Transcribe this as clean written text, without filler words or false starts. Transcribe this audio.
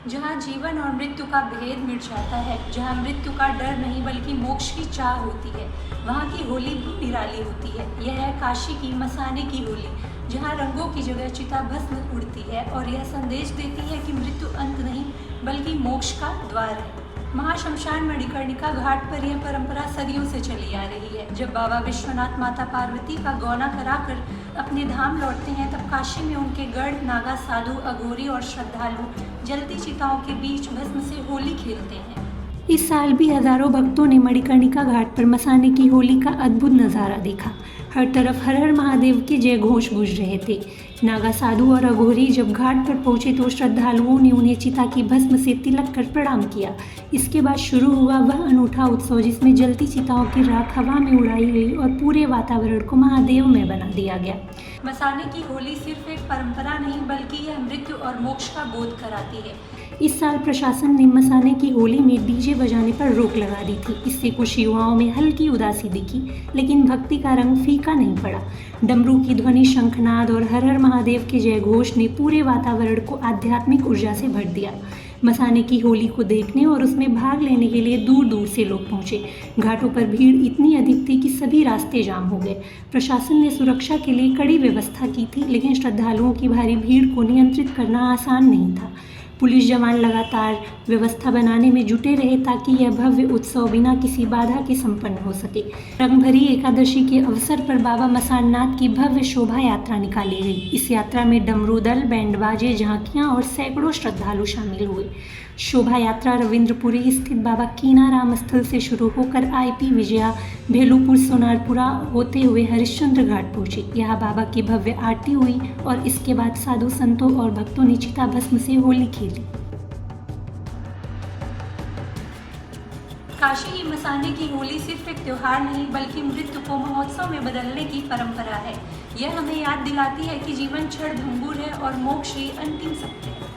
जहाँ जीवन और मृत्यु का भेद मिट जाता है, जहाँ मृत्यु का डर नहीं बल्कि मोक्ष की चाह होती है, वहाँ की होली भी निराली होती है। यह है काशी की मसाने की होली, जहाँ रंगों की जगह चिता भस्म उड़ती है और यह संदेश देती है कि मृत्यु अंत नहीं बल्कि मोक्ष का द्वार है। महाशमशान मणिकर्णिका घाट पर यह परंपरा सदियों से चली आ रही है। जब बाबा विश्वनाथ माता पार्वती का गौना कराकर अपने धाम लौटते हैं, तब काशी में उनके गढ़ नागा, साधु, अघोरी और श्रद्धालु जलती चिताओं के बीच भस्म से होली खेलते हैं। इस साल भी हजारों भक्तों ने मणिकर्णिका घाट पर मसाने की होली का अद्भुत नज़ारा देखा। हर तरफ हर हर महादेव के जय घोष गूंज रहे थे। नागा, साधु और अघोरी जब घाट पर पहुंचे तो श्रद्धालुओं ने उन्हें चिता की भस्म से तिलक कर प्रणाम किया। इसके बाद शुरू हुआ वह अनूठा उत्सव जिसमें जलती चिताओं की राख हवा में उड़ाई गई और पूरे वातावरण को महादेव में बना दिया गया। मसाने की होली सिर्फ एक परंपरा नहीं बल्कि यह मृत्यु और मोक्ष का बोध कराती है। इस साल प्रशासन ने मसाने की होली में डीजे बजाने पर रोक लगा दी थी। इससे कुछ युवाओं में हल्की उदासी दिखी, लेकिन भक्ति का रंग फीका नहीं पड़ा। डमरू की ध्वनि, शंखनाद और हर हर महादेव के जय घोष ने पूरे वातावरण को आध्यात्मिक ऊर्जा से भर दिया। मसाने की होली को देखने और उसमें भाग लेने के लिए दूर दूर से लोग पहुंचे। घाटों पर भीड़ इतनी अधिक थी कि सभी रास्ते जाम हो गए। प्रशासन ने सुरक्षा के लिए कड़ी व्यवस्था की थी, लेकिन श्रद्धालुओं की भारी भीड़ को नियंत्रित करना आसान नहीं था। पुलिस जवान लगातार व्यवस्था बनाने में जुटे रहे ताकि यह भव्य उत्सव बिना किसी बाधा के संपन्न हो सके। रंगभरी एकादशी के अवसर पर बाबा मसाननाथ की भव्य शोभा यात्रा निकाली गई। इस यात्रा में डमरू दल, बैंड बाजे, झांकियां और सैकड़ों श्रद्धालु शामिल हुए। शोभा यात्रा रविंद्रपुरी स्थित बाबा कीनाराम स्थल से शुरू होकर IP विजया, भेलूपुर, सोनारपुरा होते हुए हरिश्चंद्र घाट पहुंची। यहाँ बाबा की भव्य आरती हुई और इसके बाद साधु संतों और भक्तों ने चिता भस्म से होली खेली। काशी की मसाने की होली सिर्फ एक त्योहार नहीं बल्कि मृत्यु को महोत्सव में बदलने की परंपरा है। यह हमें याद दिलाती है कि जीवन क्षण भंगुर है और मोक्ष ही अंतिम सत्य है।